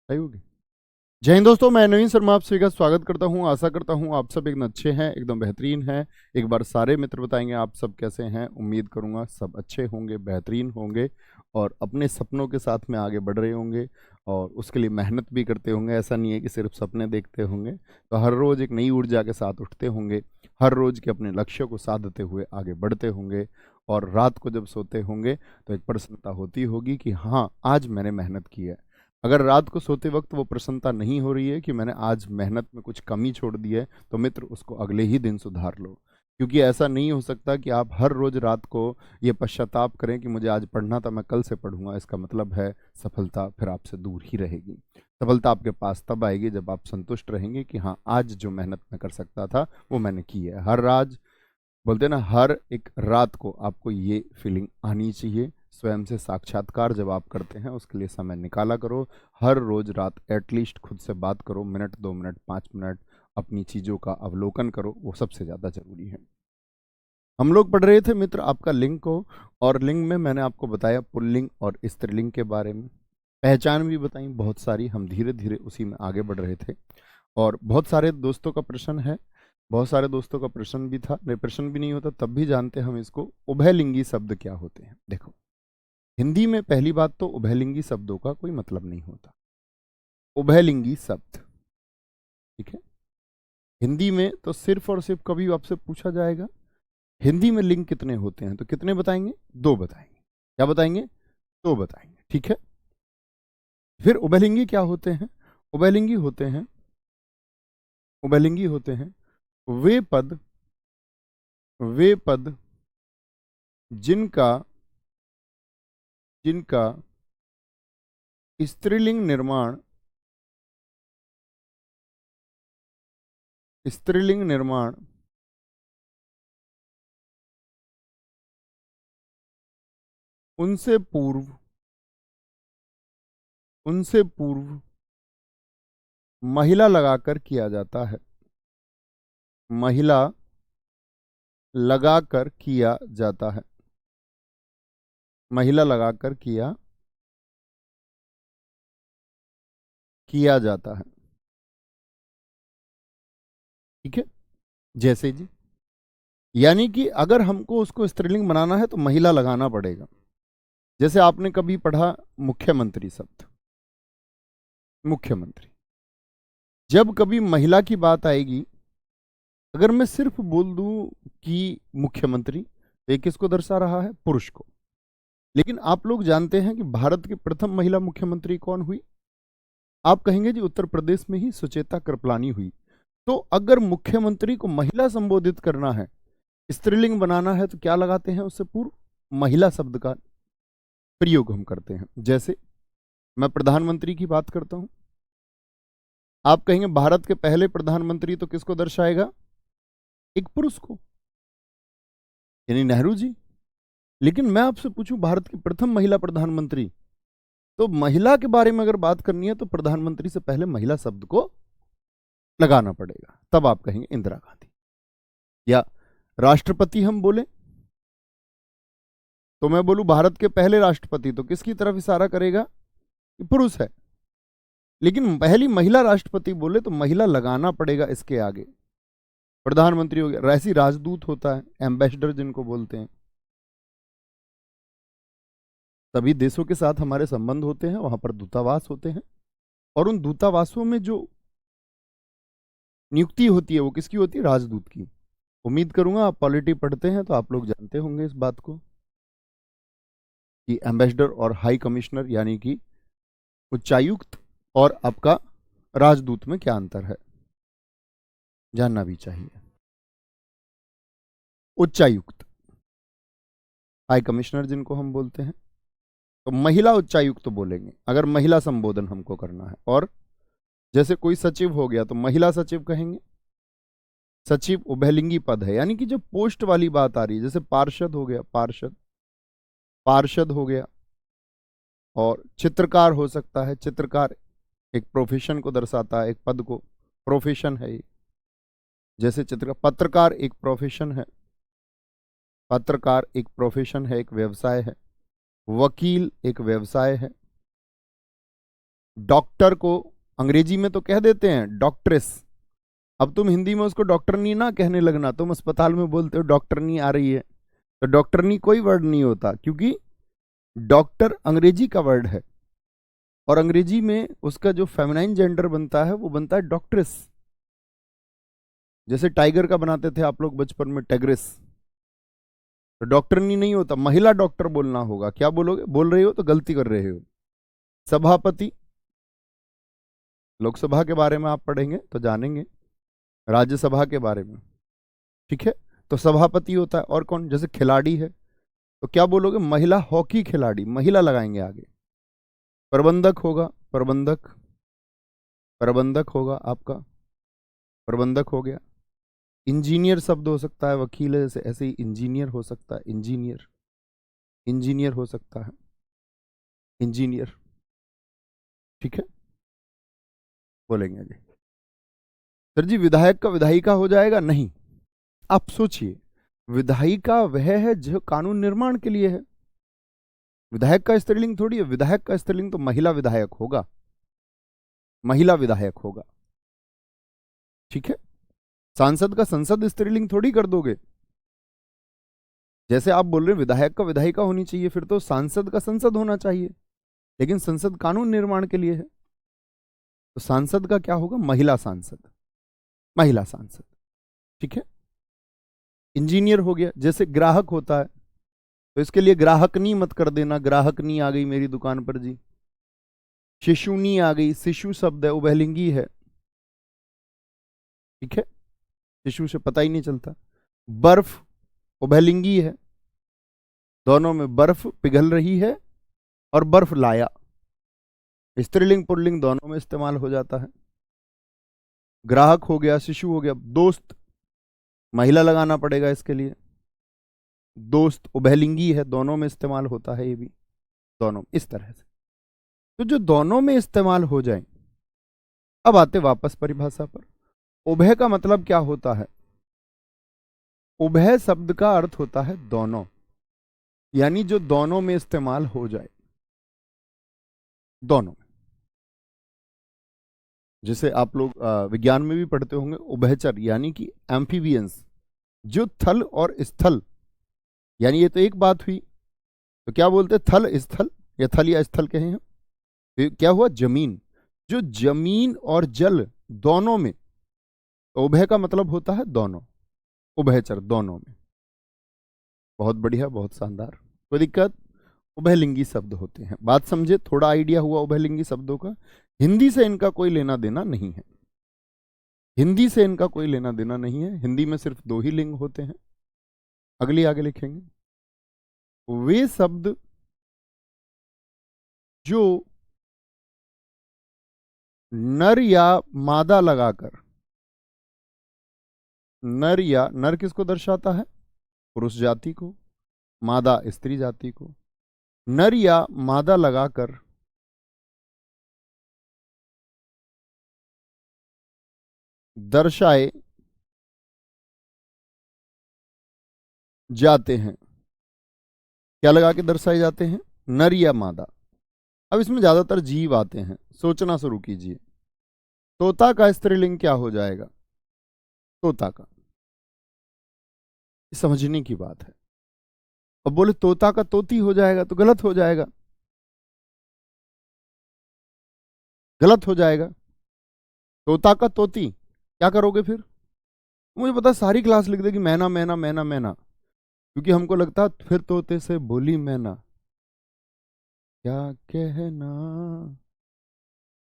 सही होगी। जय हिंद दोस्तों, मैं नवीन शर्मा आप सभी का स्वागत करता हूं। आशा करता हूं आप सब एकदम अच्छे हैं, एकदम बेहतरीन हैं। एक बार सारे मित्र बताएंगे आप सब कैसे हैं। उम्मीद करूंगा सब अच्छे होंगे, बेहतरीन होंगे और अपने सपनों के साथ में आगे बढ़ रहे होंगे और उसके लिए मेहनत भी करते होंगे। ऐसा नहीं है कि सिर्फ सपने देखते होंगे, तो हर रोज़ एक नई ऊर्जा के साथ उठते होंगे, हर रोज़ के अपने लक्ष्य को साधते हुए आगे बढ़ते होंगे। और रात को जब सोते होंगे तो एक प्रसन्नता होती होगी कि हाँ, आज मैंने मेहनत की है। अगर रात को सोते वक्त वो प्रसन्नता नहीं हो रही है कि मैंने आज मेहनत में कुछ कमी छोड़ दी है, तो मित्र उसको अगले ही दिन सुधार लो। क्योंकि ऐसा नहीं हो सकता कि आप हर रोज रात को ये पश्चाताप करें कि मुझे आज पढ़ना था, मैं कल से पढ़ूंगा। इसका मतलब है सफलता फिर आपसे दूर ही रहेगी। सफलता आपके पास तब आएगी जब आप संतुष्ट रहेंगे कि हाँ, आज जो मेहनत मैं कर सकता था वो मैंने की है। हर राज बोलते हैं ना, हर एक रात को आपको ये फीलिंग आनी चाहिए। स्वयं से साक्षात्कार जब आप करते हैं उसके लिए समय निकाला करो। हर रोज रात एटलीस्ट खुद से बात करो, मिनट 2 मिनट 5 मिनट अपनी चीज़ों का अवलोकन करो, वो सबसे ज़्यादा जरूरी है। हम लोग पढ़ रहे थे मित्र आपका लिंग को, और लिंग में मैंने आपको बताया पुल्लिंग और स्त्रीलिंग के बारे में, पहचान भी बताई बहुत सारी। हम धीरे धीरे उसी में आगे बढ़ रहे थे और बहुत सारे दोस्तों का प्रश्न है, बहुत सारे दोस्तों का प्रश्न भी था, नहीं प्रश्न भी नहीं होता तब भी जानते हम इसको। उभयलिंगी शब्द क्या होते हैं? देखो, हिंदी में पहली बात तो उभयलिंगी शब्दों का कोई मतलब नहीं होता। उभयलिंगी शब्द, ठीक है, हिंदी में तो सिर्फ और सिर्फ कभी आपसे पूछा जाएगा हिंदी में लिंग कितने होते हैं, तो कितने बताएंगे? दो बताएंगे। क्या बताएंगे? दो बताएंगे, ठीक है। फिर उभयलिंगी क्या होते हैं? उभयलिंगी होते हैं, उभयलिंगी होते हैं वे पद, वे पद जिनका जिनका स्त्रीलिंग निर्माण, स्त्रीलिंग निर्माण उनसे पूर्व, उनसे पूर्व महिला लगाकर किया जाता है, महिला लगाकर किया जाता है, महिला लगाकर किया किया जाता है, ठीक है। जैसे जी, यानी कि अगर हमको उसको स्त्रीलिंग बनाना है तो महिला लगाना पड़ेगा। जैसे आपने कभी पढ़ा मुख्यमंत्री शब्द, मुख्यमंत्री, जब कभी महिला की बात आएगी, अगर मैं सिर्फ बोल दूं कि मुख्यमंत्री, तो ये किसको दर्शा रहा है? पुरुष को। लेकिन आप लोग जानते हैं कि भारत की प्रथम महिला मुख्यमंत्री कौन हुई? आप कहेंगे जी उत्तर प्रदेश में ही सुचेता कृपलानी हुई। तो अगर मुख्यमंत्री को महिला संबोधित करना है, स्त्रीलिंग बनाना है, तो क्या लगाते हैं? उससे पूर्व महिला शब्द का प्रयोग हम करते हैं। जैसे मैं प्रधानमंत्री की बात करता हूं, आप कहेंगे भारत के पहले प्रधानमंत्री, तो किसको दर्शाएगा? एक पुरुष को, यानी नेहरू जी। लेकिन मैं आपसे पूछूं भारत की प्रथम महिला प्रधानमंत्री, तो महिला के बारे में अगर बात करनी है तो प्रधानमंत्री से पहले महिला शब्द को लगाना पड़ेगा, तब आप कहेंगे इंदिरा गांधी। या राष्ट्रपति हम बोले, तो मैं बोलूं भारत के पहले राष्ट्रपति, तो किसकी तरफ इशारा करेगा? कि पुरुष है। लेकिन पहली महिला राष्ट्रपति बोले तो महिला लगाना पड़ेगा इसके आगे। प्रधानमंत्री हो गया, ऐसी राजदूत होता है, एम्बेसडर जिनको बोलते हैं। सभी देशों के साथ हमारे संबंध होते हैं, वहां पर दूतावास होते हैं, और उन दूतावासों में जो नियुक्ति होती है वो किसकी होती है? राजदूत की। उम्मीद करूंगा आप पॉलिटी पढ़ते हैं तो आप लोग जानते होंगे इस बात को कि एम्बेसडर और हाई कमिश्नर यानी कि उच्चायुक्त और आपका राजदूत में क्या अंतर है, जानना भी चाहिए। उच्चायुक्त, हाई कमिश्नर जिनको हम बोलते हैं, तो महिला उच्चायुक्त बोलेंगे अगर महिला संबोधन हमको करना है। और जैसे कोई सचिव हो गया तो महिला सचिव कहेंगे। सचिव उभयलिंगी पद है, यानी कि जब पोस्ट वाली बात आ रही है, जैसे पार्षद हो गया, पार्षद, पार्षद हो गया। और चित्रकार हो सकता है, चित्रकार एक प्रोफेशन को दर्शाता है, एक पद को, प्रोफेशन है ये। जैसे चित्रकार, पत्रकार एक प्रोफेशन है, पत्रकार एक प्रोफेशन है, एक व्यवसाय है। वकील एक व्यवसाय है। डॉक्टर को अंग्रेजी में तो कह देते हैं डॉक्ट्रेस, अब तुम हिंदी में उसको डॉक्टरनी ना कहने लगना, तुम अस्पताल में बोलते हो डॉक्टरनी आ रही है, तो डॉक्टरनी कोई वर्ड नहीं होता, क्योंकि डॉक्टर अंग्रेजी का वर्ड है और अंग्रेजी में उसका जो फेमिनाइन जेंडर बनता है वो बनता है डॉक्ट्रेस। जैसे टाइगर का बनाते थे आप लोग बचपन में टाइग्रेस, तो डॉक्टरनी नहीं होता, महिला डॉक्टर बोलना होगा। क्या बोलोगे, बोल रहे हो तो गलती कर रहे हो। सभापति, लोकसभा के बारे में आप पढ़ेंगे तो जानेंगे, राज्यसभा के बारे में, ठीक है। तो सभापति होता है। और कौन, जैसे खिलाड़ी है तो क्या बोलोगे, महिला हॉकी खिलाड़ी, महिला लगाएंगे आगे। प्रबंधक होगा, प्रबंधक, प्रबंधक होगा आपका, प्रबंधक हो गया। इंजीनियर शब्द हो सकता है, वकील है जैसे, ऐसे ही इंजीनियर हो सकता है, इंजीनियर, इंजीनियर हो सकता है, इंजीनियर, ठीक है। बोलेंगे आगे। सर जी विधायक का विधायिका हो जाएगा? नहीं, आप सोचिए, विधायिका वह है जो कानून निर्माण के लिए है, विधायक का स्त्रीलिंग थोड़ी है। विधायक का स्त्रीलिंग तो महिला विधायक होगा, महिला विधायक होगा, ठीक है। सांसद का संसद स्त्रीलिंग थोड़ी कर दोगे। जैसे आप बोल रहे विधायक का विधायिका होनी चाहिए, फिर तो सांसद का संसद होना चाहिए, लेकिन संसद कानून निर्माण के लिए है, तो सांसद का क्या होगा, महिला सांसद, महिला सांसद, ठीक है। इंजीनियर हो गया। जैसे ग्राहक होता है तो इसके लिए ग्राहकनी मत कर देना, ग्राहकनी आ गई मेरी दुकान पर जी। शिशुनी आ गई, शिशु शब्द है, उभयलिंगी है, ठीक है, शिशु से पता ही नहीं चलता। बर्फ उभयलिंगी है, दोनों में बर्फ पिघल रही है और बर्फ लाया, स्त्रीलिंग पुल्लिंग दोनों में इस्तेमाल हो जाता है। ग्राहक हो गया, शिशु हो गया। दोस्त, महिला लगाना पड़ेगा इसके लिए, दोस्त उभयलिंगी है, दोनों में इस्तेमाल होता है, ये भी दोनों इस तरह से। तो जो दोनों में इस्तेमाल हो जाए। अब आते वापस परिभाषा पर। उभय का मतलब क्या होता है? उभय शब्द का अर्थ होता है दोनों, यानी जो दोनों में इस्तेमाल हो जाए, दोनों में। जैसे आप लोग विज्ञान में भी पढ़ते होंगे, उभयचर यानी कि एम्फीबियंस, जो थल और स्थल, यानी ये तो एक बात हुई, तो क्या बोलते हैं, थल स्थल, या थल या स्थल कहे हैं, तो क्या हुआ, जमीन, जो जमीन और जल दोनों में, तो उभय का मतलब होता है दोनों, उभयचर दोनों में। बहुत बढ़िया, बहुत शानदार, कोई दिक्कत। उभयलिंगी शब्द होते हैं, बात समझे, थोड़ा आइडिया हुआ उभयलिंगी शब्दों का। हिंदी से इनका कोई लेना देना नहीं है, हिंदी से इनका कोई लेना देना नहीं है, हिंदी में सिर्फ दो ही लिंग होते हैं। अगली आगे लिखेंगे, वे शब्द जो नर या मादा लगाकर, नर या, नर किसको दर्शाता है, पुरुष जाति को, मादा स्त्री जाति को, नर या मादा लगाकर दर्शाए जाते हैं। क्या लगा के दर्शाए जाते हैं, नर या मादा। अब इसमें ज्यादातर जीव आते हैं, सोचना शुरू कीजिए। तोता का स्त्रीलिंग क्या हो जाएगा, तोता का, समझने की बात है। अब बोले तोता का तोती हो जाएगा तो गलत हो जाएगा, गलत हो जाएगा। तोता का तोती क्या करोगे फिर? मुझे पता, सारी क्लास लिख देगी मैना मैना मैना मैना, क्योंकि हमको लगता है फिर तोते से बोली मैना क्या कहना,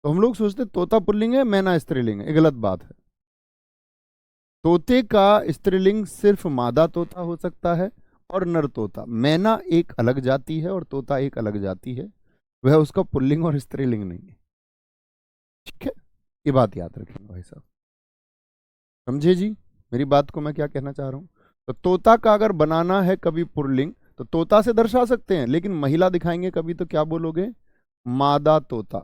तो हम लोग सोचते तोता पुल्लिंग है, मैना स्त्रीलिंग है, ये गलत बात है। तोते का स्त्रीलिंग सिर्फ मादा तोता हो सकता है और नर तोता। मैना एक अलग जाति है और तोता एक अलग जाति है, वह उसका पुल्लिंग और स्त्रीलिंग नहीं है, ठीक है। ये बात याद रखेंगे भाई साहब, समझे जी मेरी बात को, मैं क्या कहना चाह रहा हूं। तो तोता का अगर बनाना है कभी पुल्लिंग तो तोता से दर्शा सकते हैं, लेकिन महिला दिखाएंगे कभी तो क्या बोलोगे, मादा तोता।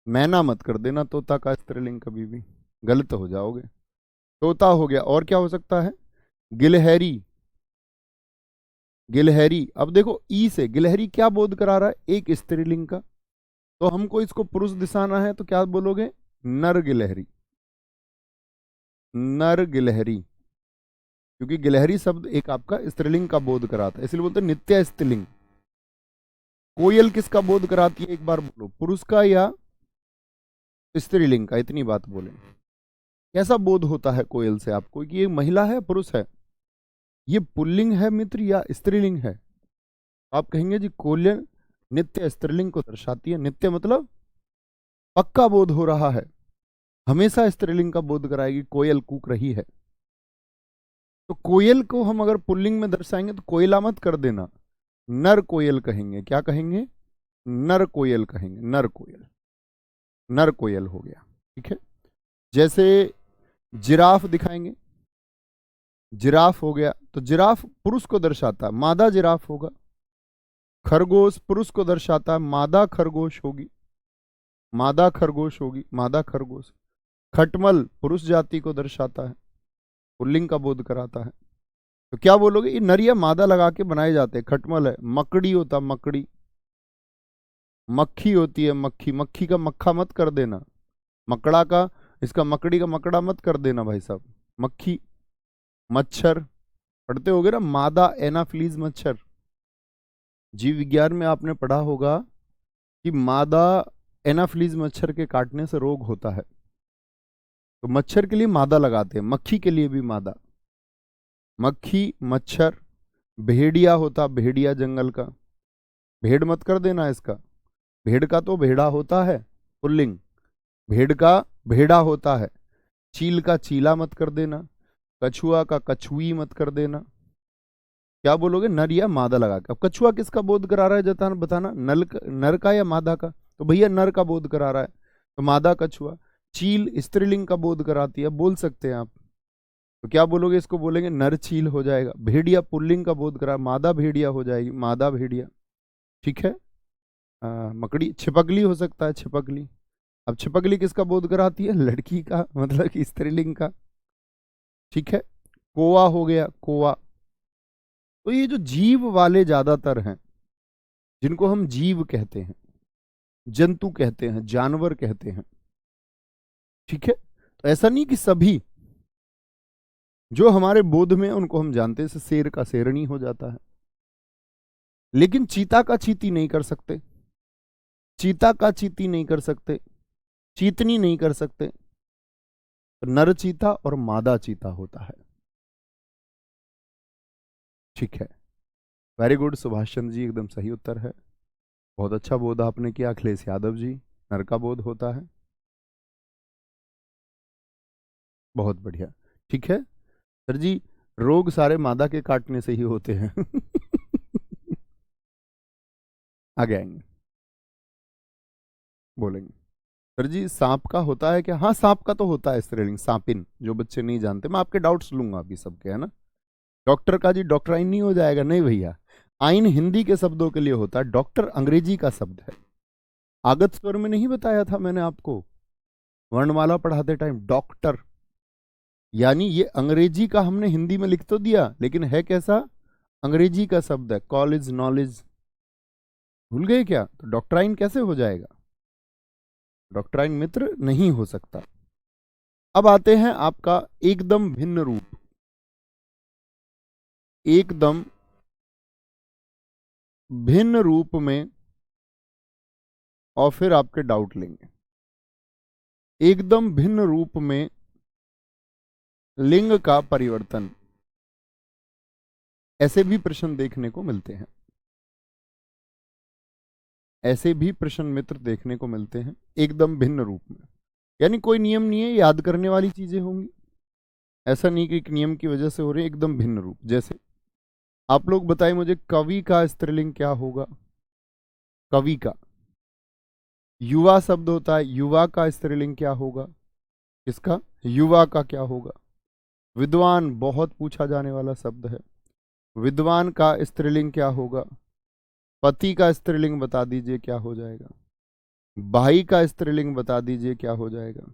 मैना मत कर देना तोता का स्त्रीलिंग, कभी भी गलत हो जाओगे। तोता हो गया, और क्या हो सकता है, गिलहरी, गिलहरी। अब देखो ई से गिलहरी क्या बोध करा रहा है, एक स्त्रीलिंग का, तो हमको इसको पुरुष दिखाना है तो क्या बोलोगे? नर गिलहरी, नर गिलहरी, क्योंकि गिलहरी शब्द एक आपका स्त्रीलिंग का बोध कराता है, इसलिए बोलते हैं नित्य स्त्रीलिंग। कोयल किसका बोध कराती है? एक बार बोलो, पुरुष का या स्त्रीलिंग का? इतनी बात बोले। कैसा बोध होता है कोयल से आपको कि ये महिला है पुरुष है? ये पुल्लिंग है मित्र या स्त्रीलिंग है? आप कहेंगे जी कोयल नित्य स्त्रीलिंग को दर्शाती है। नित्य मतलब पक्का बोध हो रहा है, हमेशा स्त्रीलिंग का बोध कराएगी, कोयल कूक रही है। तो कोयल को हम अगर पुल्लिंग में दर्शाएंगे तो कोयला मत कर देना, नर कोयल कहेंगे। क्या कहेंगे? नर कोयल कहेंगे, नर कोयल, नर कोयल हो गया। ठीक है, जैसे जिराफ दिखाएंगे, जिराफ हो गया, तो जिराफ पुरुष को दर्शाता है, मादा जिराफ होगा। खरगोश पुरुष को दर्शाता है, मादा खरगोश होगी, मादा खरगोश होगी, मादा खरगोश। खटमल पुरुष जाति को दर्शाता है, पुल्लिंग का बोध कराता है। तो क्या बोलोगे? ये नर या मादा लगा के बनाए जाते हैं। खटमल है, मकड़ी होता, मकड़ी, मक्खी होती है, मक्खी, मक्खी का मक्खा मत कर देना, मकड़ा का, इसका मकड़ी का मकड़ा मत कर देना भाई साहब। मक्खी, मच्छर पढ़ते होगे ना, मादा एनाफिलीज मच्छर। जीव विज्ञान में आपने पढ़ा होगा कि मादा एनाफिलीज मच्छर के काटने से रोग होता है, तो मच्छर के लिए मादा लगाते हैं, मक्खी के लिए भी मादा। मक्खी, मच्छर, भेड़िया होता, भेड़िया जंगल का, भेड़ मत कर देना इसका, भेड़ का तो भेड़ा होता है पुल्लिंग, भेड़ का भेड़ा होता है। चील का चीला मत कर देना, कछुआ का कछुई मत कर देना। क्या बोलोगे? नर या मादा लगा के। अब कछुआ किसका बोध करा रहा है जताना बताना, नर का या मादा का? तो भैया नर का बोध करा रहा है, तो मादा कछुआ। चील स्त्रीलिंग का बोध कराती है, बोल सकते हैं आप, तो क्या बोलोगे? इसको बोलेंगे नर चील हो जाएगा। भेड़िया पुल्लिंग का बोध करा, मादा भेड़िया हो जाएगी, मादा भेड़िया। ठीक है, मकड़ी, छिपकली हो सकता है, छिपकली। अब छिपकली किसका बोध कराती है? लड़की का, मतलब कि स्त्रीलिंग का। ठीक है, कोआ हो गया, कोआ। तो ये जो जीव वाले ज्यादातर हैं, जिनको हम जीव कहते हैं, जंतु कहते हैं, जानवर कहते हैं, ठीक है, तो ऐसा नहीं कि सभी जो हमारे बोध में उनको हम जानते हैं, जैसे शेर का शेरनी हो जाता है, लेकिन चीता का चीती नहीं कर सकते, चीता का चीती नहीं कर सकते, चीतनी नहीं कर सकते। नर चीता और मादा चीता होता है। ठीक है, वेरी गुड सुभाष चंद्र जी, एकदम सही उत्तर है। बहुत अच्छा बोध आपने किया। अखिलेश यादव जी, नर का बोध होता है। बहुत बढ़िया। ठीक है सर जी, रोग सारे मादा के काटने से ही होते हैं। आगे आएंगे, बोलेंगे। सर जी सांप का होता है क्या? हाँ सांप का तो होता है स्त्रीलिंग, सांपिन, जो बच्चे नहीं जानते। मैं आपके डाउट्स लूंगा अभी सबके, है ना। डॉक्टर का जी डॉक्टराइन नहीं हो जाएगा, नहीं भैया। आइन हिंदी के शब्दों के लिए होता है, डॉक्टर अंग्रेजी का शब्द है। आगत स्वर में नहीं बताया था मैंने आपको वर्णमाला पढ़ाते टाइम? डॉक्टर यानी ये अंग्रेजी का हमने हिंदी में लिख तो दिया, लेकिन है कैसा? अंग्रेजी का शब्द है। कॉलेज, नॉलेज, भूल गए क्या? तो डॉक्टराइन कैसे हो जाएगा? डॉक्टराइन मित्र नहीं हो सकता। अब आते हैं आपका एकदम भिन्न रूप, एकदम भिन्न रूप में, और फिर आपके डाउट लेंगे। एकदम भिन्न रूप में लिंग का परिवर्तन, ऐसे भी प्रश्न देखने को मिलते हैं, ऐसे भी प्रश्न मित्र देखने को मिलते हैं एकदम भिन्न रूप में। यानी कोई नियम नहीं है, याद करने वाली चीजें होंगी, ऐसा नहीं कि एक नियम की वजह से हो रही है। एकदम भिन्न रूप, जैसे आप लोग बताइए मुझे, कवि का स्त्रीलिंग क्या होगा? कवि का, युवा शब्द होता है, युवा का स्त्रीलिंग क्या होगा? किसका? युवा का क्या होगा? विद्वान बहुत पूछा जाने वाला शब्द है, विद्वान का स्त्रीलिंग क्या होगा? पति का स्त्रीलिंग बता दीजिए क्या हो जाएगा? भाई का स्त्रीलिंग बता दीजिए क्या हो जाएगा?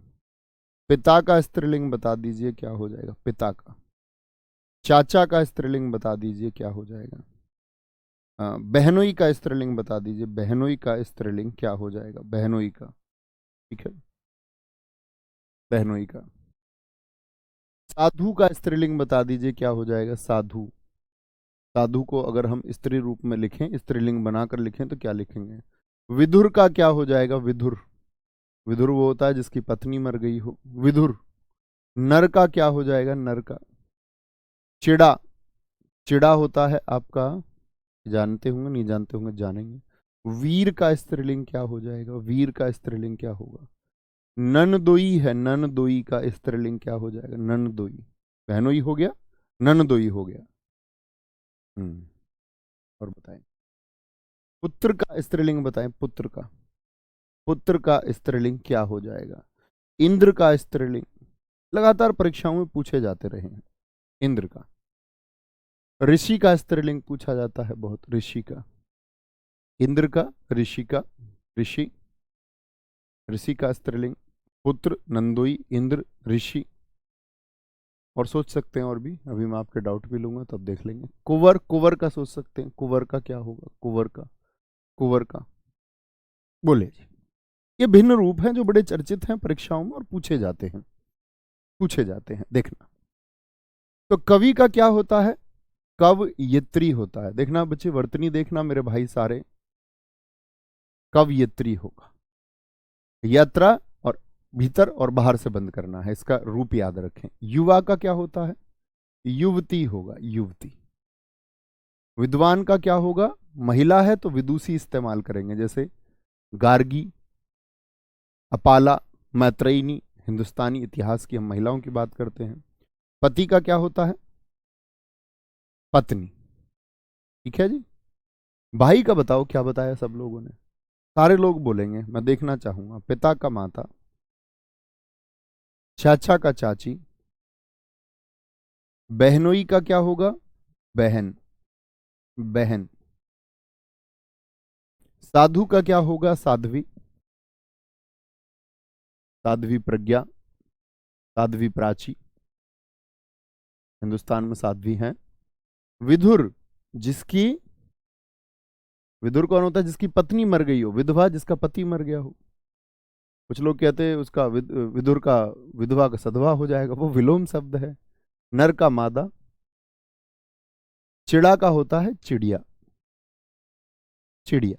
पिता का स्त्रीलिंग बता दीजिए क्या हो जाएगा? पिता का। चाचा का स्त्रीलिंग बता दीजिए क्या हो जाएगा? बहनोई का स्त्रीलिंग बता दीजिए, बहनोई का स्त्रीलिंग क्या हो जाएगा, बहनोई का। ठीक है, बहनोई का। साधु का स्त्रीलिंग बता दीजिए क्या हो जाएगा, साधु। साधु को अगर हम स्त्री रूप में लिखें, स्त्रीलिंग बनाकर लिखें तो क्या लिखेंगे। विदुर का क्या हो जाएगा, विदुर। विदुर वो होता है जिसकी पत्नी मर गई हो, विदुर। नर का क्या हो जाएगा, नर का। चिड़ा। चिड़ा होता है आपका, जानते होंगे, नहीं जानते होंगे, जानेंगे। वीर का स्त्रीलिंग क्या हो जाएगा, वीर का स्त्रीलिंग क्या होगा। ननदोई है, ननदोई का स्त्रीलिंग क्या हो जाएगा, ननदोई। बहनोई हो गया, ननदोई हो गया। और बताएं, पुत्र का स्त्रीलिंग बताएं, पुत्र का। पुत्र का स्त्रीलिंग क्या हो जाएगा। इंद्र का स्त्रीलिंग लगातार परीक्षाओं में पूछे जाते रहे हैं, इंद्र का। ऋषि का स्त्रीलिंग पूछा जाता है बहुत, ऋषि का। इंद्र का, ऋषि का, ऋषि। ऋषि का स्त्रीलिंग पुत्र, नंदोई, इंद्र, ऋषि। और सोच सकते हैं और भी, अभी मैं आपके डाउट भी लूंगा तब देख लेंगे। कुंवर, कुंवर का सोच सकते हैं, कुंवर का क्या होगा, कुंवर का। कुंवर का बोले जी। ये भिन्न रूप हैं जो बड़े चर्चित हैं परीक्षाओं में और पूछे जाते हैं, पूछे जाते हैं, देखना। तो कवि का क्या होता है, कवयित्री होता है। देखना बच्चे, वर्तनी देखना मेरे भाई सारे, कवयित्री होगा। यात्रा और भीतर और बाहर से बंद करना है, इसका रूप याद रखें। युवा का क्या होता है, युवती होगा, युवती। विद्वान का क्या होगा, महिला है तो विदुषी इस्तेमाल करेंगे, जैसे गार्गी, अपाला, मैत्रेयनी। हिंदुस्तानी इतिहास की हम महिलाओं की बात करते हैं। पति का क्या होता है, पत्नी। ठीक है जी। भाई का बताओ क्या बताया सब लोगों ने, सारे लोग बोलेंगे, मैं देखना चाहूंगा। पिता का माता, चाचा का चाची। बहनोई का क्या होगा, बहन, बहन। साधु का क्या होगा, साध्वी। साध्वी प्रज्ञा, साध्वी प्राची। हिंदुस्तान में साध्वी हैं। विधुर, जिसकी, विधुर कौन होता है, जिसकी पत्नी मर गई हो। विधवा, जिसका पति मर गया हो। कुछ लोग कहते हैं उसका विधुर का विधवा का सधवा हो जाएगा, वो विलोम शब्द है। नर का मादा। चिड़ा का होता है चिड़िया, चिड़िया।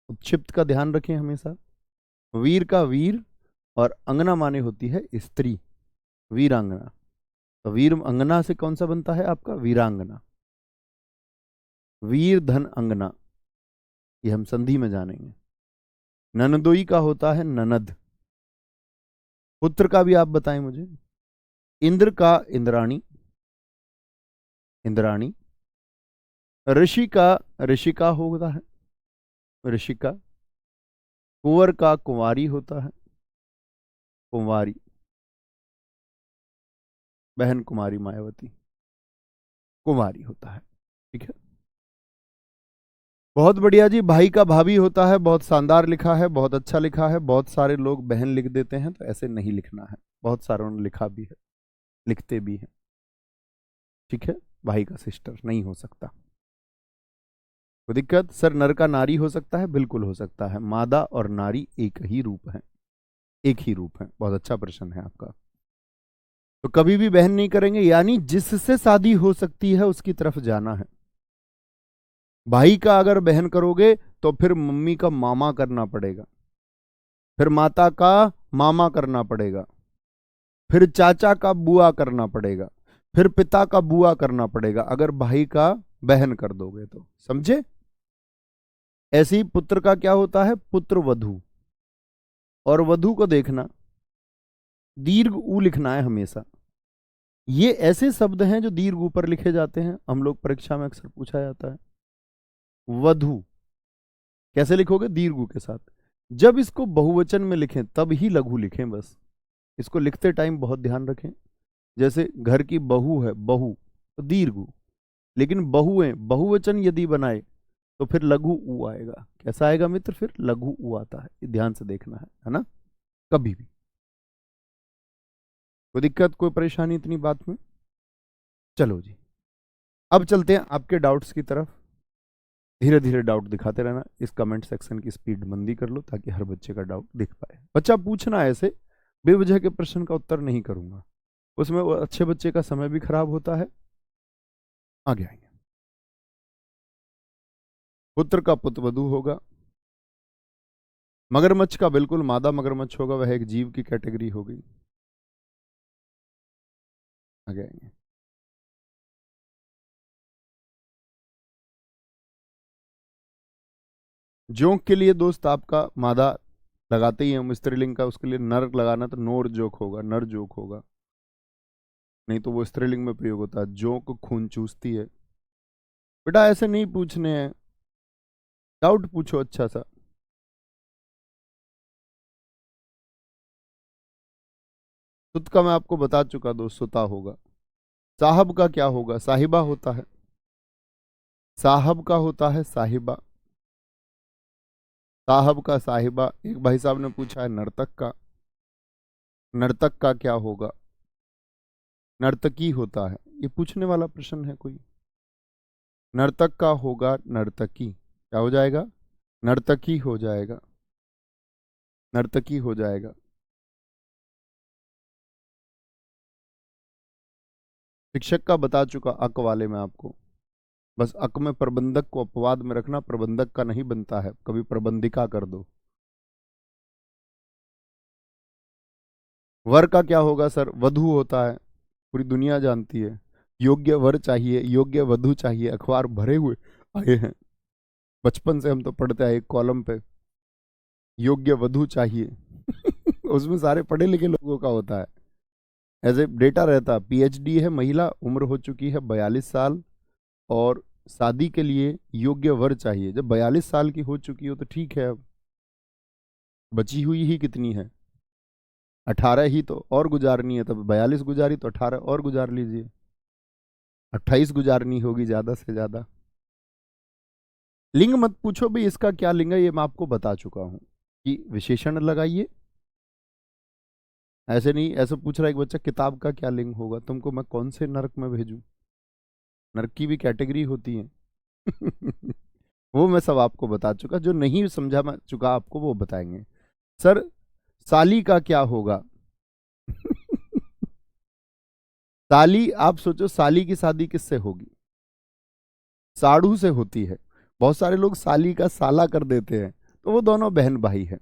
उपक्षिप्त का ध्यान रखें हमेशा। वीर का वीर, और अंगना माने होती है स्त्री, वीरांगना। तो वीर अंगना से कौन सा बनता है आपका, वीरांगना। वीर धन अंगना, ये हम संधि में जानेंगे। ननदोई का होता है ननद। पुत्र का भी आप बताएं मुझे। इंद्र का इंद्राणी, इंद्राणी। ऋषि का ऋषिका होता है, ऋषिका। कुंवर का कुंवारी होता है, कुंवारी। बहन कुमारी मायावती, कुंवारी होता है। ठीक है, बहुत बढ़िया जी। भाई का भाभी होता है, बहुत शानदार लिखा है, बहुत अच्छा लिखा है। बहुत सारे लोग बहन लिख देते हैं, तो ऐसे नहीं लिखना है। बहुत सारों ने लिखा भी है, लिखते भी हैं। ठीक है, भाई का सिस्टर नहीं हो सकता, कोई दिक्कत। सर नर का नारी हो सकता है, बिल्कुल हो सकता है। मादा और नारी एक ही रूप है, एक ही रूप है। बहुत अच्छा प्रश्न है आपका। तो कभी भी बहन नहीं करेंगे, यानी जिससे शादी हो सकती है उसकी तरफ जाना है। भाई का अगर बहन करोगे तो फिर मम्मी का मामा करना पड़ेगा, फिर माता का मामा करना पड़ेगा, फिर चाचा का बुआ करना पड़ेगा, फिर पिता का बुआ करना पड़ेगा, अगर भाई का बहन कर दोगे तो। समझे। ऐसे ही पुत्र का क्या होता है, पुत्र वधु। और वधु को देखना, दीर्घ ऊ लिखना है हमेशा। ये ऐसे शब्द हैं जो दीर्घ ऊपर लिखे जाते हैं, हम लोग परीक्षा में अक्सर पूछा जाता है। वधु कैसे लिखोगे, दीर्घ ऊ के साथ। जब इसको बहुवचन में लिखें तब ही लघु लिखें, बस इसको लिखते टाइम बहुत ध्यान रखें। जैसे घर की बहू है, बहू, तो दीर्घ ऊ। लेकिन बहुएं बहुवचन यदि बनाए तो फिर लघु ऊ आएगा। कैसा आएगा मित्र, फिर लघु ऊ आता है। ये ध्यान से देखना है ना, कभी भी। कोई दिक्कत, कोई परेशानी इतनी बात में। चलो जी, अब चलते हैं आपके डाउट्स की तरफ। धीरे धीरे डाउट दिखाते रहना। इस कमेंट सेक्शन की स्पीड मंदी कर लो ताकि हर बच्चे का डाउट दिख पाए। बच्चा पूछना ऐसे बेवजह के प्रश्न का उत्तर नहीं करूंगा, उसमें वो अच्छे बच्चे का समय भी खराब होता है। आगे आएंगे। पुत्र का पुत्रवधू होगा। मगरमच्छ का बिल्कुल मादा मगरमच्छ होगा, वह एक जीव की कैटेगरी होगी। आगे आएंगे। जोंक के लिए दोस्त आपका मादा लगाते ही हम स्त्रीलिंग का, उसके लिए नर लगाना तो नोर जोक होगा, नर जोक होगा, नहीं तो वो स्त्रीलिंग में प्रयोग होता है। जोंक खून चूसती है। बेटा ऐसे नहीं पूछने हैं, डाउट पूछो अच्छा सा। सुत का मैं आपको बता चुका दोस्त, सुता होगा। साहब का क्या होगा? साहिबा होता है। साहब का होता है साहिबा। साहब का साहिबा। एक भाई साहब ने पूछा है नर्तक का, नर्तक का क्या होगा? नर्तकी होता है। ये पूछने वाला प्रश्न है कोई? नर्तक का होगा नर्तकी। क्या हो जाएगा? नर्तकी हो जाएगा, नर्तकी हो जाएगा। शिक्षक का बता चुका अक वाले में आपको। बस अक में प्रबंधक को अपवाद में रखना, प्रबंधक का नहीं बनता है, कभी प्रबंधिका कर दो। वर का क्या होगा सर? वधु होता है, पूरी दुनिया जानती है। योग्य वर चाहिए, योग्य वधु चाहिए, अखबार भरे हुए आए हैं। बचपन से हम तो पढ़ते हैं एक कॉलम पे, योग्य वधु चाहिए। उसमें सारे पढ़े लिखे लोगों का होता है। ऐसे डेटा रहता, पीएचडी है महिला, उम्र हो चुकी है 42 साल, और शादी के लिए योग्य वर चाहिए। जब 42 साल की हो चुकी हो तो ठीक है, अब बची हुई ही कितनी है? 18 ही तो और गुजारनी है, तब 42 गुजारी तो 18 और गुजार लीजिए, 28 गुजारनी होगी ज्यादा से ज्यादा। लिंग मत पूछो भाई, इसका क्या लिंग है ये मैं आपको बता चुका हूं कि विशेषण लगाइए। ऐसे नहीं, ऐसे पूछ रहा है एक बच्चा किताब का क्या लिंग होगा, तुमको मैं कौन से नरक में भेजूं? नरक की भी कैटेगरी होती है। वो मैं सब आपको बता चुका, जो नहीं समझा मैं चुका आपको वो बताएंगे। सर साली का क्या होगा? साली, आप सोचो साली की शादी किससे होगी? साड़ू से होती है। बहुत सारे लोग साली का साला कर देते हैं, तो वो दोनों बहन भाई हैं,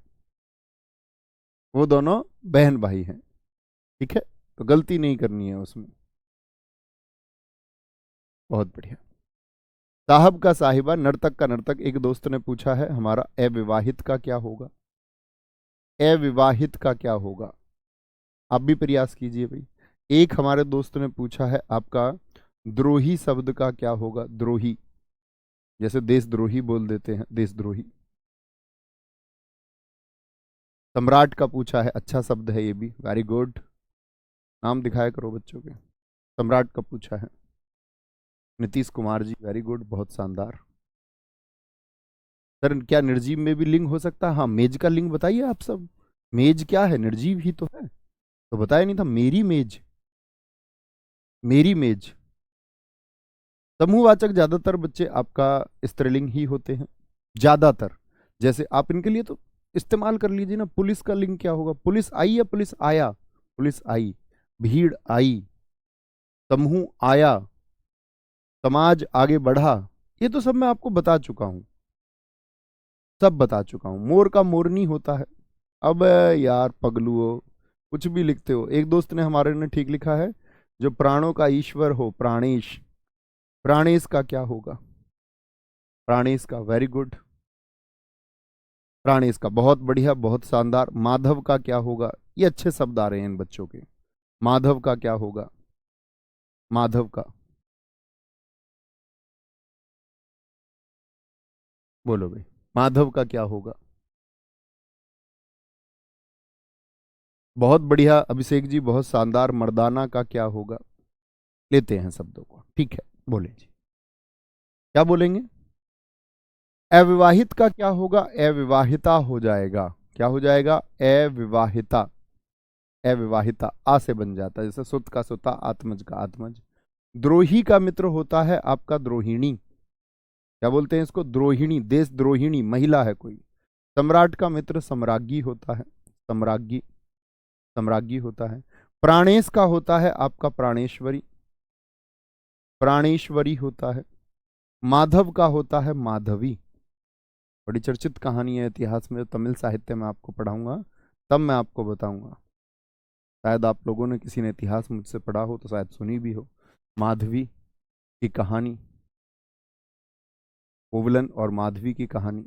वो दोनों बहन भाई हैं। ठीक है, तो गलती नहीं करनी है उसमें। बहुत बढ़िया। साहब का साहिबा, नर्तक का नर्तक। एक दोस्त ने पूछा है हमारा अविवाहित का क्या होगा? अविवाहित का क्या होगा? आप भी प्रयास कीजिए भाई। एक हमारे दोस्त ने पूछा है आपका द्रोही शब्द का क्या होगा? द्रोही, जैसे देशद्रोही बोल देते हैं, देशद्रोही। सम्राट का पूछा है, अच्छा शब्द है ये भी, वेरी गुड। नाम दिखाया करो बच्चों के। सम्राट का पूछा है नीतीश कुमार जी, वेरी गुड, बहुत शानदार। सर क्या निर्जीव में भी लिंग हो सकता है? हाँ, मेज का लिंग बताइए आप सब। मेज क्या है? निर्जीव ही तो है, तो बताया नहीं था? मेरी मेज, मेरी मेज। समूहवाचक ज्यादातर बच्चे आपका स्त्रीलिंग ही होते हैं, ज्यादातर। जैसे आप इनके लिए तो इस्तेमाल कर लीजिए ना, पुलिस का लिंग क्या होगा? पुलिस आई या पुलिस आया? पुलिस आई। भीड़ आई, समूह आया, समाज आगे बढ़ा। ये तो सब मैं आपको बता चुका हूं, सब बता चुका हूं। मोर का मोरनी होता है। अब यार पगलुओ, कुछ भी लिखते हो। एक दोस्त ने हमारे ने ठीक लिखा है, जो प्राणों का ईश्वर हो, प्राणेश। प्राणेश का क्या होगा? प्राणेश का, वेरी गुड। प्राणेश का बहुत बढ़िया, बहुत शानदार। माधव का क्या होगा? ये अच्छे शब्द आ रहे हैं इन बच्चों के। माधव का क्या होगा? माधव का बोलो भाई, माधव का क्या होगा? बहुत बढ़िया अभिषेक जी, बहुत शानदार। मर्दाना का क्या होगा? लेते हैं शब्दों को, ठीक है, बोले जी। क्या बोलेंगे? अविवाहित का क्या होगा? अविवाहिता हो जाएगा। क्या हो जाएगा? अविवाहिता। अविवाहिता आ से बन जाता है, जैसे सुत का सुता, आत्मज का आत्मज। द्रोही का मित्र होता है आपका द्रोहिणी। क्या बोलते हैं इसको, द्रोहिणी, देशद्रोहिणी महिला है कोई। सम्राट का मित्र सम्राज्ञी होता है, सम्राज्ञी, सम्राज्ञी होता है। प्राणेश का होता है आपका प्राणेश्वरी, प्राणेश्वरी होता है। माधव का होता है माधवी, बड़ी चर्चित कहानी है इतिहास में, तमिल साहित्य में आपको पढ़ाऊंगा तब मैं आपको बताऊंगा। शायद आप लोगों ने, किसी ने इतिहास मुझसे पढ़ा हो तो शायद सुनी भी हो माधवी की कहानी, कोवलन और माधवी की कहानी,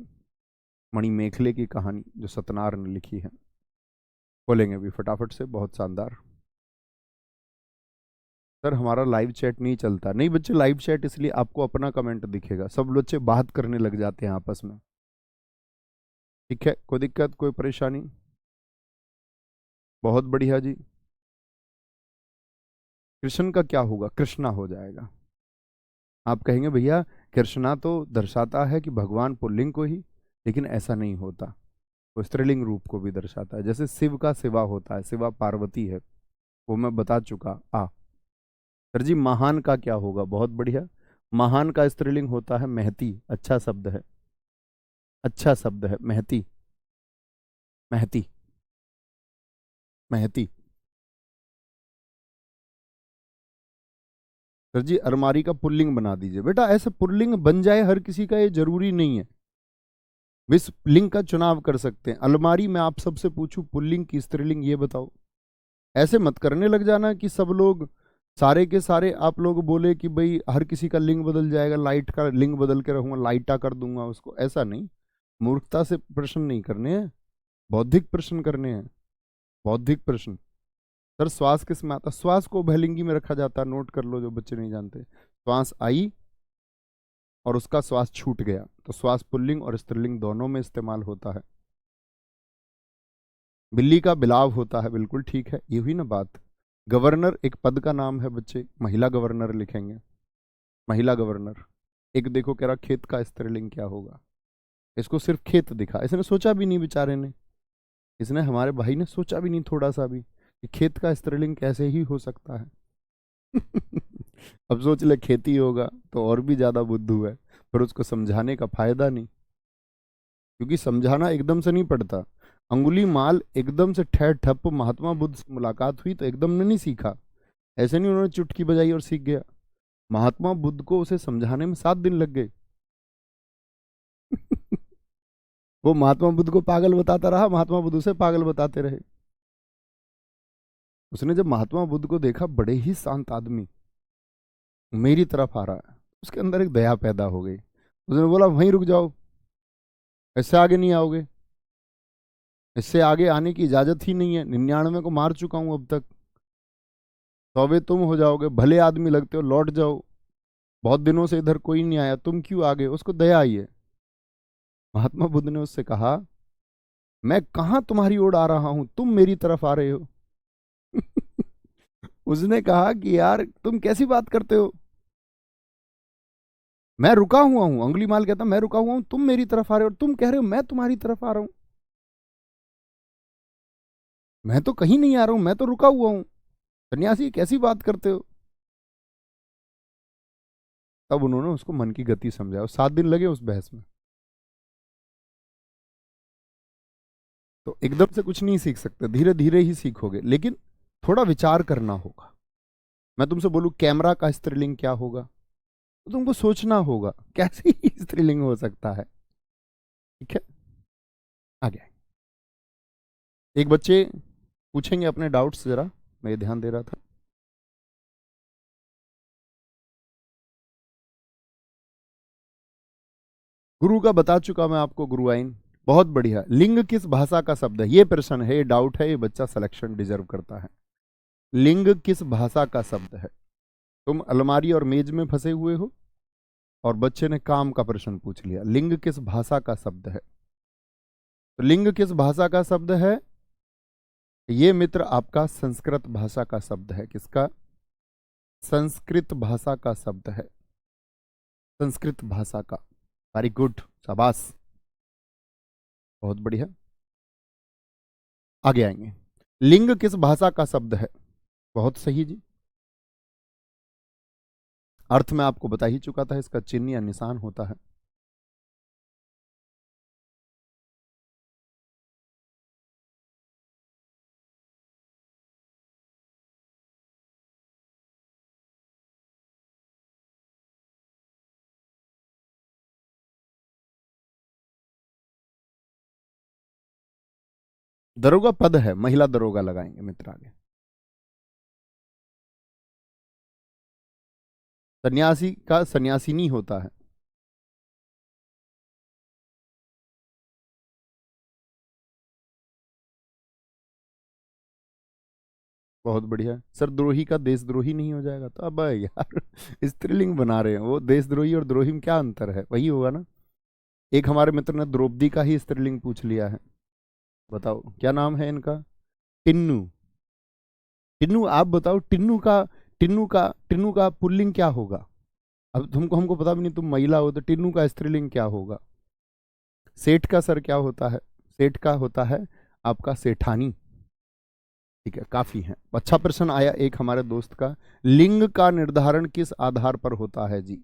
मणिमेखले की कहानी जो सतनार ने लिखी है। बोलेंगे अभी फटाफट से, बहुत शानदार। सर हमारा लाइव चैट नहीं चलता। नहीं बच्चे, लाइव चैट इसलिए आपको अपना कमेंट दिखेगा, सब बच्चे बात करने लग जाते हैं आपस में। ठीक है, कोई दिक्कत, कोई परेशानी? बहुत बढ़िया जी। कृष्ण का क्या होगा? कृष्णा हो जाएगा। आप कहेंगे भैया कृष्णा तो दर्शाता है कि भगवान पुल्लिंग को ही, लेकिन ऐसा नहीं होता, वो स्त्रीलिंग रूप को भी दर्शाता है। जैसे शिव का शिवा होता है, शिवा पार्वती है, वो मैं बता चुका। सर जी महान का क्या होगा? बहुत बढ़िया, महान का स्त्रीलिंग होता है महती। अच्छा शब्द है, अच्छा शब्द है, महती, महती, महती। सर जी अलमारी का पुल्लिंग बना दीजिए। बेटा ऐसे पुल्लिंग बन जाए हर किसी का ये जरूरी नहीं है, विस लिंग का चुनाव कर सकते हैं। अलमारी में आप सबसे पूछूं पुल्लिंग की स्त्रीलिंग ये बताओ। ऐसे मत करने लग जाना कि सब लोग, सारे के सारे आप लोग बोले कि भाई हर किसी का लिंग बदल जाएगा, लाइट का लिंग बदल के रहूंगा, लाइटा कर दूंगा उसको। ऐसा नहीं, मूर्खता से प्रश्न नहीं करने हैं, बौद्धिक प्रश्न करने हैं, बौद्धिक प्रश्न। सर श्वास किस में आता? श्वास को उभयलिंगी में रखा जाता है, नोट कर लो जो बच्चे नहीं जानते। श्वास आई और उसका श्वास छूट गया, तो श्वास पुल्लिंग और स्त्रीलिंग दोनों में इस्तेमाल होता है। बिल्ली का बिलाव होता है, बिल्कुल ठीक है, ये हुई ना बात। गवर्नर एक पद का नाम है बच्चे, महिला गवर्नर लिखेंगे, महिला गवर्नर। एक देखो कह रहा खेत का स्त्रीलिंग क्या होगा, इसको सिर्फ खेत दिखा, इसने सोचा भी नहीं बेचारे ने, इसने, हमारे भाई ने सोचा भी नहीं थोड़ा सा भी कि खेत का स्त्रीलिंग कैसे ही हो सकता है। अब सोच ले खेती होगा तो और भी ज्यादा बुद्धू है, पर उसको समझाने का फायदा नहीं, क्योंकि समझाना एकदम से नहीं पड़ता। अंगुली माल एकदम से ठहर ठप, महात्मा बुद्ध से मुलाकात हुई तो एकदम ने नहीं सीखा, ऐसे नहीं उन्होंने चुटकी बजाई और सीख गया। महात्मा बुद्ध को उसे समझाने में 7 दिन लग गए। वो महात्मा बुद्ध को पागल बताता रहा, महात्मा बुद्ध उसे पागल बताते रहे। उसने जब महात्मा बुद्ध को देखा, बड़े ही शांत आदमी मेरी तरफ आ रहा है, उसके अंदर एक दया पैदा हो गई। उसने बोला वहीं रुक जाओ, इससे आगे नहीं आओगे, इससे आगे आने की इजाजत ही नहीं है, 99 को मार चुका हूं अब तक, 100वें तुम हो जाओगे, भले आदमी लगते हो, लौट जाओ, बहुत दिनों से इधर कोई नहीं आया, तुम क्यों आ गए? उसको दया आई है। महात्मा बुद्ध ने उससे कहा मैं कहां तुम्हारी ओर आ रहा हूं, तुम मेरी तरफ आ रहे हो। उसने कहा कि यार तुम कैसी बात करते हो, मैं रुका हुआ हूं, अंगुली माल कहता मैं रुका हुआ हूं, तुम मेरी तरफ आ रहे हो, और तुम कह रहे हो मैं तुम्हारी तरफ आ रहा हूं, मैं तो कहीं नहीं आ रहा हूं, मैं तो रुका हुआ हूं, सन्यासी कैसी बात करते हो। तब उन्होंने उसको मन की गति समझाया, 7 दिन लगे उस बहस में। तो एकदम से कुछ नहीं सीख सकते, धीरे धीरे ही सीखोगे, लेकिन थोड़ा विचार करना होगा। मैं तुमसे बोलूं कैमरा का स्त्रीलिंग क्या होगा, तो तुमको सोचना होगा कैसे ही स्त्रीलिंग हो सकता है। ठीक है, आ गया। एक बच्चे पूछेंगे अपने डाउट्स, जरा मैं ये ध्यान दे रहा था। गुरु का बता चुका मैं आपको, गुरु आइन। बहुत बढ़िया। लिंग किस भाषा का शब्द है? ये प्रश्न है, ये डाउट है, ये बच्चा सिलेक्शन डिजर्व करता है। लिंग किस भाषा का शब्द है? तुम अलमारी और मेज में फंसे हुए हो और बच्चे ने काम का प्रश्न पूछ लिया। लिंग किस भाषा का शब्द है? तो लिंग किस भाषा का शब्द है? ये मित्र आपका संस्कृत भाषा का शब्द है। किसका? संस्कृत भाषा का शब्द है, संस्कृत भाषा का। वेरी गुड, शाबाश, बहुत बढ़िया। आगे आएंगे। लिंग किस भाषा का शब्द है? बहुत सही जी। अर्थ में आपको बता ही चुका था, इसका चिन्ह या निशान होता है दरोगा पद है, महिला दरोगा लगाएंगे मित्र आगे। सन्यासी का सन्यासिनी होता है। बहुत बढ़िया सर, द्रोही का देशद्रोही नहीं हो जाएगा? तो अब यार स्त्रीलिंग बना रहे हैं, वो देशद्रोही और द्रोही में क्या अंतर है? वही होगा ना। एक हमारे मित्र ने द्रौपदी का ही स्त्रीलिंग पूछ लिया है, बताओ क्या नाम है इनका? टिन्नू। टिन्नू, आप बताओ टिन्नू का पुल्लिंग क्या होगा? अब तुमको, हमको पता भी नहीं, तुम महिला हो, तो टिन्नू का स्त्रीलिंग क्या होगा? सेठ का सर क्या होता है? सेठ का होता है आपका सेठानी। ठीक है, काफी है। अच्छा प्रश्न आया एक हमारे दोस्त का, लिंग का निर्धारण किस आधार पर होता है जी?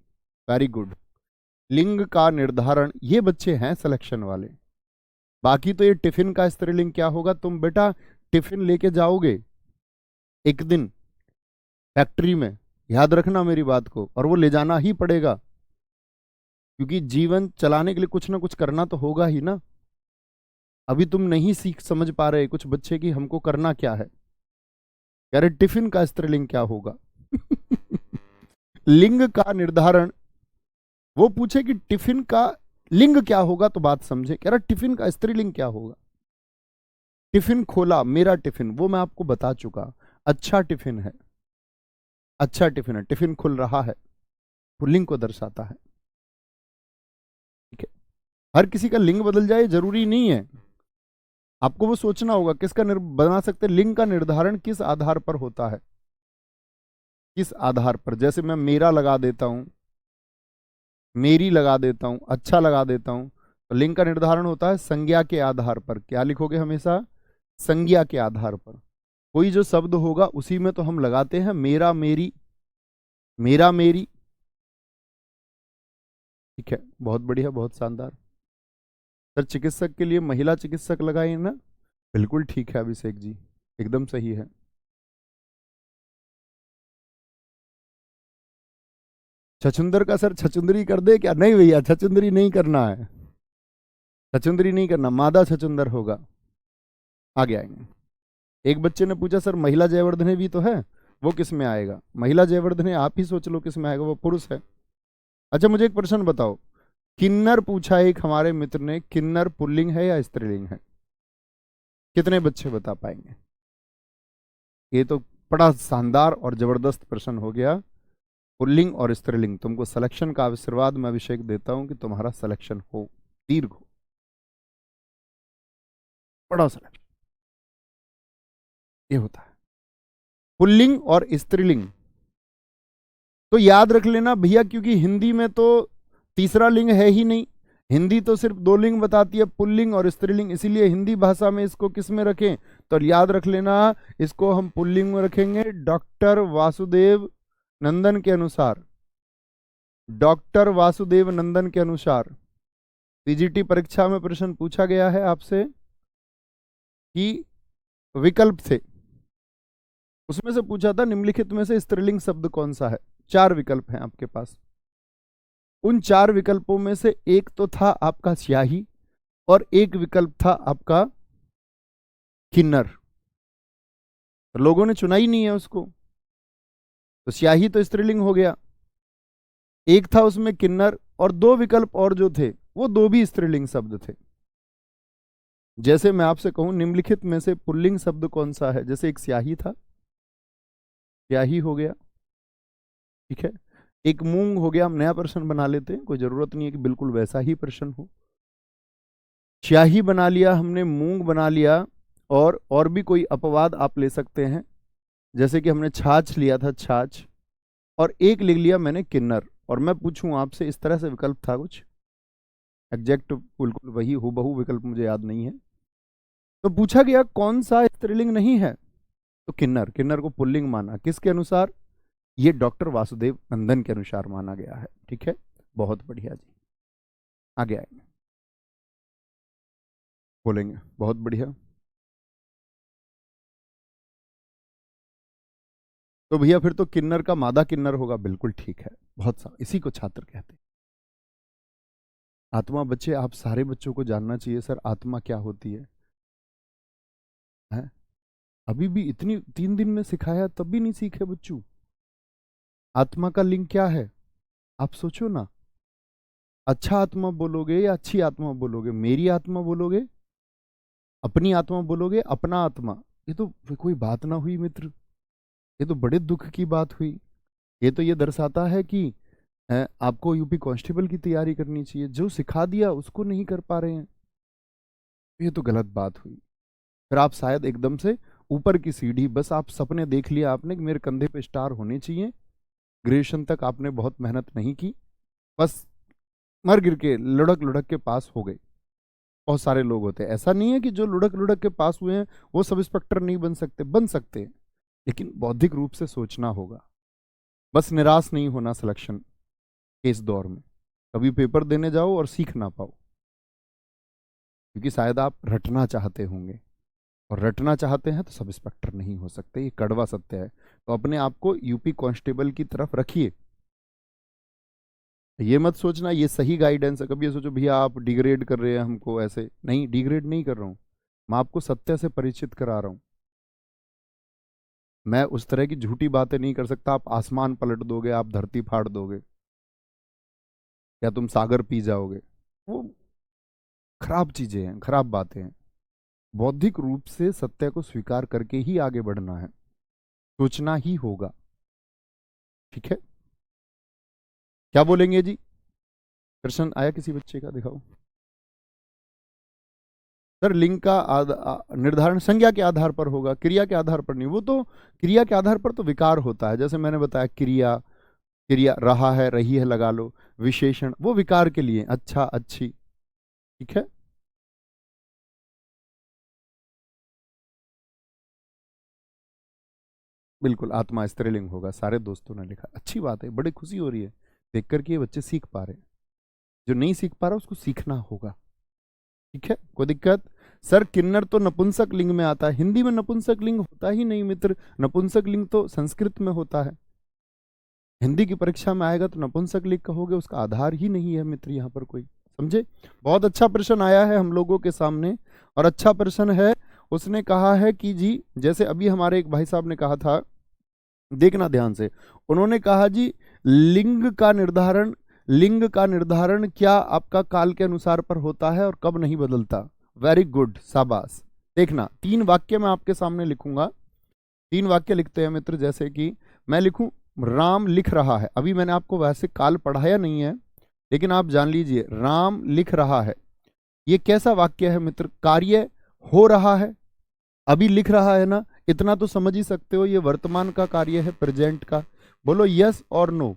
Very good. लिंग का निर्धारण, ये बच्चे हैं सिलेक्शन वाले। बाकी तो ये टिफिन का स्त्रीलिंग क्या होगा, तुम बेटा टिफिन लेके जाओगे एक दिन फैक्ट्री में, याद रखना मेरी बात को, और वो ले जाना ही पड़ेगा, क्योंकि जीवन चलाने के लिए कुछ ना कुछ करना तो होगा ही ना। अभी तुम नहीं सीख समझ पा रहे कुछ बच्चे की हमको करना क्या है, कह रहे टिफिन का स्त्रीलिंग क्या होगा। लिंग का निर्धारण, वो पूछे कि टिफिन का लिंग क्या होगा तो बात समझे, कह रहा टिफिन का स्त्रीलिंग क्या होगा। टिफिन खोला, मेरा टिफिन, वो मैं आपको बता चुका, अच्छा टिफिन है, अच्छा टिफिन है, टिफिन खुल रहा है, पुल्लिंग को दर्शाता है। ठीक है, हर किसी का लिंग बदल जाए जरूरी नहीं है, आपको वो सोचना होगा किसका बना सकते, लिंग का निर्धारण किस आधार पर होता है, किस आधार पर। जैसे मैं मेरा लगा देता हूं, मेरी लगा देता हूं, अच्छा लगा देता हूं, तो लिंग का निर्धारण होता है संज्ञा के आधार पर। क्या लिखोगे हमेशा? संज्ञा के आधार पर। कोई जो शब्द होगा उसी में तो हम लगाते हैं मेरा मेरी, मेरा मेरी। ठीक है, बहुत बढ़िया, बहुत शानदार। सर चिकित्सक के लिए महिला चिकित्सक लगाए ना? बिल्कुल ठीक है अभिषेक जी, एकदम सही है। छछुंदर का सर छछुंदरी कर दे क्या? नहीं भैया, छछुंदरी नहीं करना है, छछुंदरी नहीं करना, मादा छछुंदर होगा। आगे आएंगे। एक बच्चे ने पूछा सर महिला जयवर्धने भी तो है, वो किस में आएगा? महिला जयवर्धने आप ही सोच लो किस में आएगा, वो पुरुष है। अच्छा मुझे एक प्रश्न बताओ, किन्नर पूछा एक हमारे मित्र ने, किन्नर पुल्लिंग है या स्त्रीलिंग है? कितने बच्चे बता पाएंगे? ये तो बड़ा शानदार और जबरदस्त प्रश्न हो गया। पुल्लिंग और स्त्रीलिंग, तुमको सिलेक्शन का आशीर्वाद मैं अभिषेक देता हूं कि तुम्हारा सिलेक्शन हो, दीर्घ हो, बड़ा सिलेक्शन, ये होता है। पुल्लिंग और स्त्रीलिंग तो याद रख लेना भैया, क्योंकि हिंदी में तो तीसरा लिंग है ही नहीं, हिंदी तो सिर्फ दो लिंग बताती है, पुल्लिंग और स्त्रीलिंग, इसीलिए हिंदी भाषा में इसको किस में रखें, तो याद रख लेना इसको हम पुल्लिंग में रखेंगे, डॉक्टर वासुदेव नंदन के अनुसार, डॉक्टर वासुदेव नंदन के अनुसार। पीजीटी परीक्षा में प्रश्न पूछा गया है आपसे कि विकल्प थे, उसमें से पूछा था निम्नलिखित में से स्त्रीलिंग शब्द कौन सा है। चार विकल्प हैं आपके पास, उन चार विकल्पों में से एक तो था आपका स्याही, और एक विकल्प था आपका किन्नर, तो लोगों ने चुना ही नहीं है उसको, तो स्याही तो स्त्रीलिंग हो गया, एक था उसमें किन्नर, और दो विकल्प और जो थे वो दो भी स्त्रीलिंग शब्द थे। जैसे मैं आपसे कहूं निम्नलिखित में से पुल्लिंग शब्द कौन सा है, जैसे एक स्याही था, स्याही हो गया, ठीक है, एक मूंग हो गया, हम नया प्रश्न बना लेते हैं, कोई जरूरत नहीं है कि बिल्कुल वैसा ही प्रश्न हो। स्याही बना लिया हमने, मूंग बना लिया, और भी कोई अपवाद आप ले सकते हैं, जैसे कि हमने छाछ लिया था, छाछ, और एक लिख लिया मैंने किन्नर। और मैं पूछूं आपसे, इस तरह से विकल्प था कुछ एग्जैक्ट बिल्कुल वही हूबहू विकल्प मुझे याद नहीं है, तो पूछा गया कौन सा स्त्रीलिंग नहीं है, तो किन्नर, किन्नर को पुल्लिंग माना, किसके अनुसार? ये डॉक्टर वासुदेव नंदन के अनुसार माना गया है। ठीक है, बहुत बढ़िया जी, आगे आएंगे, बोलेंगे, बहुत बढ़िया। तो भैया फिर तो किन्नर का मादा किन्नर होगा, बिल्कुल ठीक है, बहुत सा, इसी को छात्र कहते हैं। आत्मा, बच्चे आप सारे बच्चों को जानना चाहिए सर आत्मा क्या होती है। है? अभी भी इतनी 3 दिन में सिखाया तब भी नहीं सीखे बच्चों। आत्मा का लिंग क्या है? आप सोचो ना। अच्छा आत्मा बोलोगे या अच्छी आत्मा बोलोगे? मेरी आत्मा बोलोगे, अपनी आत्मा बोलोगे, अपना आत्मा? ये तो कोई बात ना हुई मित्र। ये तो बड़े दुख की बात हुई। ये तो ये दर्शाता है कि आपको यूपी कांस्टेबल की तैयारी करनी चाहिए, जो सिखा दिया उसको नहीं कर पा रहे हैं। ये तो गलत बात हुई। फिर आप शायद एकदम से ऊपर की सीढ़ी, बस आप सपने देख लिया आपने कि मेरे कंधे पे स्टार होने चाहिए। ग्रेजुएशन तक आपने बहुत मेहनत नहीं की, बस मर गिर के लुढ़क लुढ़क के पास हो गए। बहुत सारे लोग होते हैं, ऐसा नहीं है कि जो लुढ़क लुढ़क के पास हुए हैं वो सब इंस्पेक्टर नहीं बन सकते, बन सकते हैं, लेकिन बौद्धिक रूप से सोचना होगा। बस निराश नहीं होना सिलेक्शन के इस दौर में। कभी पेपर देने जाओ और सीख ना पाओ, क्योंकि शायद आप रटना चाहते होंगे, और रटना चाहते हैं तो सब इंस्पेक्टर नहीं हो सकते, ये कड़वा सत्य है। तो अपने आप को यूपी कांस्टेबल की तरफ रखिए। ये मत सोचना ये सही गाइडेंस है। कभी ये सोचो भैया आप डिग्रेड कर रहे हैं हमको, ऐसे नहीं, डिग्रेड नहीं कर रहा हूं, मैं आपको सत्य से परिचित करा रहा हूं। मैं उस तरह की झूठी बातें नहीं कर सकता, आप आसमान पलट दोगे, आप धरती फाड़ दोगे, या तुम सागर पी जाओगे, वो खराब चीजें हैं, खराब बातें हैं। बौद्धिक रूप से सत्य को स्वीकार करके ही आगे बढ़ना है, सोचना ही होगा। ठीक है, क्या बोलेंगे जी? प्रश्न आया किसी बच्चे का? दिखाओ सर। लिंग का निर्धारण संज्ञा के आधार पर होगा, क्रिया के आधार पर नहीं। वो तो क्रिया के आधार पर तो विकार होता है, जैसे मैंने बताया क्रिया, क्रिया रहा है, रही है लगा लो, विशेषण वो विकार के लिए, अच्छा अच्छी। ठीक है, बिल्कुल आत्मा स्त्रीलिंग होगा, सारे दोस्तों ने लिखा, अच्छी बात है, बड़ी खुशी हो रही है देख करके ये बच्चे सीख पा रहे हैं। जो नहीं सीख पा रहा उसको सीखना होगा। ठीक है, कोई दिक्कत? सर किन्नर तो नपुंसक लिंग में आता है, हिंदी में नपुंसक लिंग होता ही नहीं मित्र, नपुंसक लिंग तो संस्कृत में होता है। हिंदी की परीक्षा में आएगा तो नपुंसक लिंग कहोगे, उसका आधार ही नहीं है मित्र यहाँ पर कोई। समझे? बहुत अच्छा प्रश्न आया है हम लोगों के सामने, और अच्छा प्रश्न है। उसने कहा है कि जी, जैसे अभी हमारे एक भाई साहब ने कहा था, देखना ध्यान से, उन्होंने कहा जी लिंग का निर्धारण क्या आपका काल के अनुसार पर होता है और कब नहीं बदलता? वेरी गुड, शाबाश। देखना 3 वाक्य मैं आपके सामने लिखूंगा, 3 वाक्य लिखते हैं मित्र। जैसे कि मैं लिखूं राम लिख रहा है, अभी मैंने आपको वैसे काल पढ़ाया नहीं है, लेकिन आप जान लीजिए राम लिख रहा है, ये कैसा वाक्य है मित्र? कार्य हो रहा है, अभी लिख रहा है ना, इतना तो समझ ही सकते हो, ये वर्तमान का कार्य है, प्रेजेंट का। बोलो यस और नो।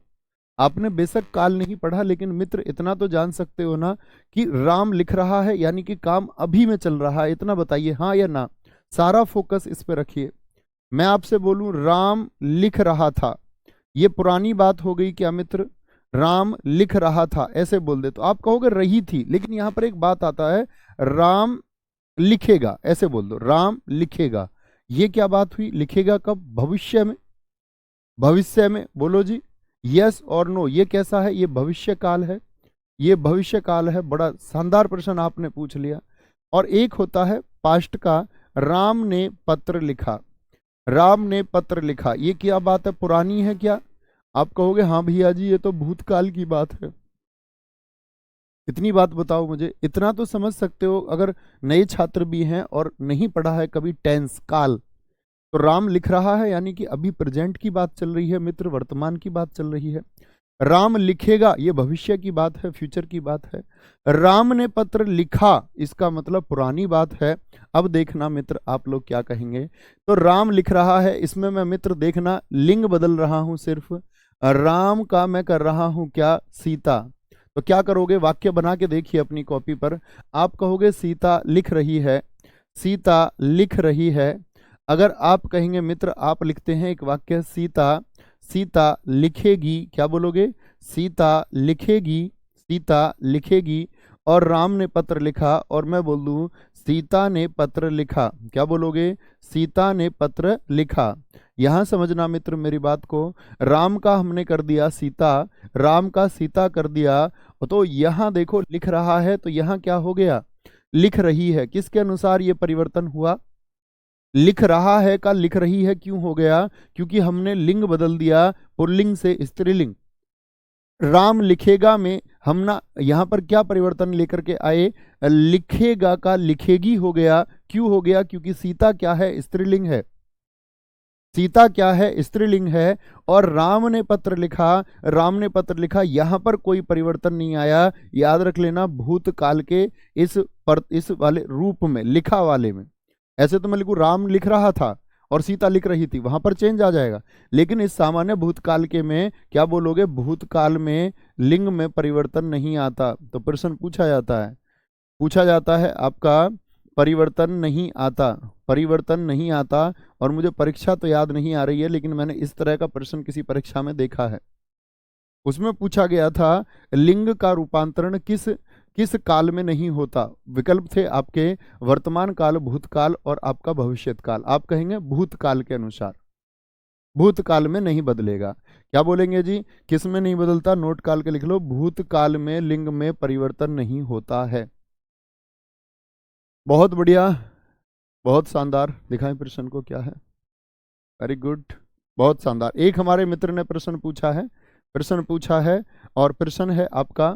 आपने बेशक काल नहीं पढ़ा, लेकिन मित्र इतना तो जान सकते हो ना कि राम लिख रहा है यानी कि काम अभी में चल रहा है, इतना बताइए हाँ या ना। सारा फोकस इस पे रखिए। मैं आपसे बोलूं राम लिख रहा था, ये पुरानी बात हो गई क्या मित्र? राम लिख रहा था ऐसे बोल दे तो आप कहोगे रही थी, लेकिन यहां पर एक बात आता है, राम लिखेगा ऐसे बोल दो, राम लिखेगा। ये क्या बात हुई? लिखेगा कब? भविष्य में, भविष्य में। बोलो जी यस और नो, ये कैसा है? ये भविष्य काल है, ये भविष्य काल है। बड़ा शानदार प्रश्न आपने पूछ लिया। और एक होता है पास्ट का, राम ने पत्र लिखा, राम ने पत्र लिखा, ये क्या बात है? पुरानी है क्या? आप कहोगे हाँ भैया जी ये तो भूतकाल की बात है। इतनी बात बताओ मुझे, इतना तो समझ सकते हो अगर नए छात्र भी हैं और नहीं पढ़ा है कभी टेंस काल, तो राम लिख रहा है यानी कि अभी प्रेजेंट की बात चल रही है मित्र, वर्तमान की बात चल रही है। राम लिखेगा ये भविष्य की बात है, फ्यूचर की बात है। राम ने पत्र लिखा इसका मतलब पुरानी बात है। अब देखना मित्र आप लोग क्या कहेंगे। तो राम लिख रहा है, इसमें मैं मित्र देखना लिंग बदल रहा हूं सिर्फ, राम का मैं कर रहा हूं क्या? सीता। तो क्या करोगे? वाक्य बना के देखिए अपनी कॉपी पर। आप कहोगे सीता लिख रही है, सीता लिख रही है। अगर आप कहेंगे मित्र, आप लिखते हैं एक वाक्य सीता, सीता लिखेगी, क्या बोलोगे? सीता लिखेगी, सीता लिखेगी। और राम ने पत्र लिखा, और मैं बोल दूं सीता ने पत्र लिखा, क्या बोलोगे? सीता ने पत्र लिखा। यहां समझना मित्र मेरी बात को, राम का हमने कर दिया सीता, राम का सीता कर दिया, तो यहां देखो लिख रहा है, तो यहां क्या हो गया? लिख रही है। किसके अनुसार ये परिवर्तन हुआ? लिख रहा है का लिख रही है क्यों हो गया? क्योंकि हमने लिंग बदल दिया पुल्लिंग से स्त्रीलिंग। राम लिखेगा में हम ना यहां पर क्या परिवर्तन लेकर के आए? लिखेगा का लिखेगी हो गया। क्यों हो गया? क्योंकि सीता क्या है? स्त्रीलिंग है। सीता क्या है? स्त्रीलिंग है। और राम ने पत्र लिखा, राम ने पत्र लिखा, यहां पर कोई परिवर्तन नहीं आया। याद रख लेना, भूतकाल के इस वाले रूप में, लिखा वाले में। ऐसे तो मैं लिखूं राम लिख रहा था और सीता लिख रही थी, वहां पर चेंज आ जाएगा। लेकिन इस सामान्य भूतकाल के में क्या बोलोगे? भूतकाल में लिंग में परिवर्तन नहीं आता। तो प्रश्न पूछा जाता है आपका परिवर्तन नहीं आता, परिवर्तन नहीं आता। और मुझे परीक्षा तो याद नहीं आ रही है, लेकिन मैंने इस तरह का प्रश्न किसी परीक्षा में देखा है। उसमें पूछा गया था लिंग का रूपांतरण किस किस काल में नहीं होता। विकल्प थे आपके वर्तमान काल, भूतकाल और आपका भविष्यत काल। आप कहेंगे भूतकाल के अनुसार, भूतकाल में नहीं बदलेगा। क्या बोलेंगे जी? किस में नहीं बदलता? नोट काल के लिख लो, भूतकाल में लिंग में परिवर्तन नहीं होता है। बहुत बढ़िया, बहुत शानदार। दिखाएं प्रश्न को क्या है। वेरी गुड, बहुत शानदार। एक हमारे मित्र ने प्रश्न पूछा है, प्रश्न पूछा है और प्रश्न है आपका,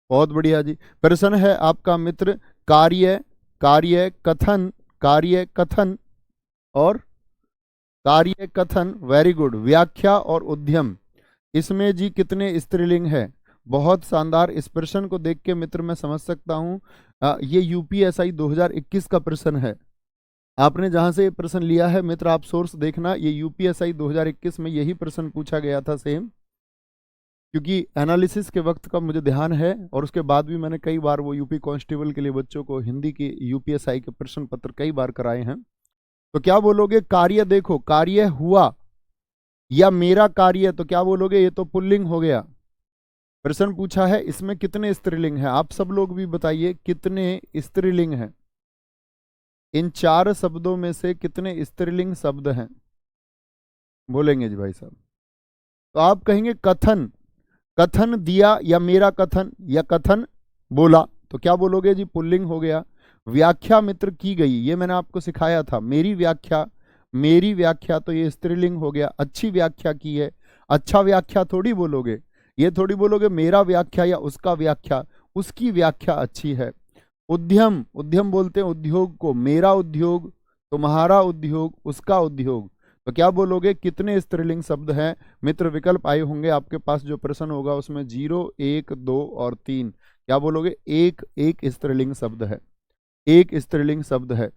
बहुत बढ़िया जी। प्रश्न है आपका मित्र, कार्य कार्य कथन, कार्य कथन और कार्य कथन, वेरी गुड, व्याख्या और उद्यम, इसमें जी कितने स्त्रीलिंग है? बहुत शानदार। इस प्रश्न को देख के मित्र मैं समझ सकता हूं ये यूपीएसआई 2021 का प्रश्न है। आपने जहां से ये प्रश्न लिया है मित्र, आप सोर्स देखना, ये यूपीएसआई 2021 में यही प्रश्न पूछा गया था सेम। क्योंकि एनालिसिस के वक्त का मुझे ध्यान है, और उसके बाद भी मैंने कई बार वो यूपी कांस्टेबल के लिए बच्चों को हिंदी के यूपीएसआई के प्रश्न पत्र कई बार कराए हैं। तो क्या बोलोगे? कार्य, देखो कार्य हुआ या मेरा कार्य, तो क्या बोलोगे? ये तो पुल्लिंग हो गया। प्रश्न पूछा है इसमें कितने स्त्रीलिंग हैं? आप सब लोग भी बताइए कितने स्त्रीलिंग हैं? इन 4 शब्दों में से कितने स्त्रीलिंग शब्द हैं? बोलेंगे जी भाई साहब। तो आप कहेंगे कथन, कथन दिया या मेरा कथन या कथन बोला, तो क्या बोलोगे जी? पुल्लिंग हो गया। व्याख्या मित्र की गई, ये मैंने आपको सिखाया था, मेरी व्याख्या, मेरी व्याख्या, तो ये स्त्रीलिंग हो गया। अच्छी व्याख्या की है, अच्छा व्याख्या थोड़ी बोलोगे, ये थोड़ी बोलोगे मेरा व्याख्या या उसका व्याख्या, उसकी व्याख्या अच्छी है। उद्यम, उद्यम बोलते हैं उद्योग को, मेरा उद्योग, तुम्हारा उद्योग, उसका उद्योग, तो क्या बोलोगे? कितने स्त्रीलिंग शब्द हैं मित्र? विकल्प आए होंगे आपके पास, जो प्रश्न होगा उसमें 0, 1, 2 और 3। क्या बोलोगे? एक स्त्रीलिंग शब्द है, एक स्त्रीलिंग शब्द है।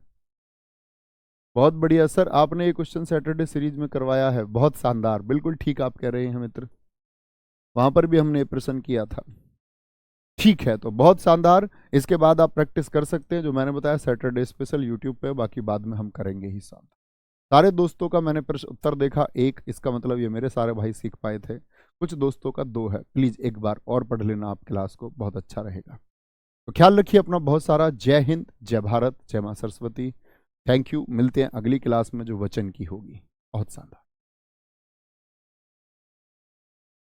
बहुत बढ़िया सर, आपने ये क्वेश्चन सैटरडे सीरीज में करवाया है, बहुत शानदार, बिल्कुल ठीक आप कह रहे हैं मित्र, वहां पर भी हमने प्रश्न किया था। ठीक है, तो बहुत शानदार। इसके बाद आप प्रैक्टिस कर सकते हैं जो मैंने बताया सैटरडे स्पेशल यूट्यूब पे, बाकी बाद में हम करेंगे ही साथ। सारे दोस्तों का मैंने प्रश्न उत्तर देखा एक, इसका मतलब ये मेरे सारे भाई सीख पाए थे। कुछ दोस्तों का 2 है, प्लीज एक बार और पढ़ लेना आप क्लास को, बहुत अच्छा रहेगा। तो ख्याल रखिए अपना बहुत सारा। जय हिंद, जय भारत, जय मां सरस्वती। Thank you. मिलते हैं अगली क्लास में जो वचन की होगी। बहुत शानदार।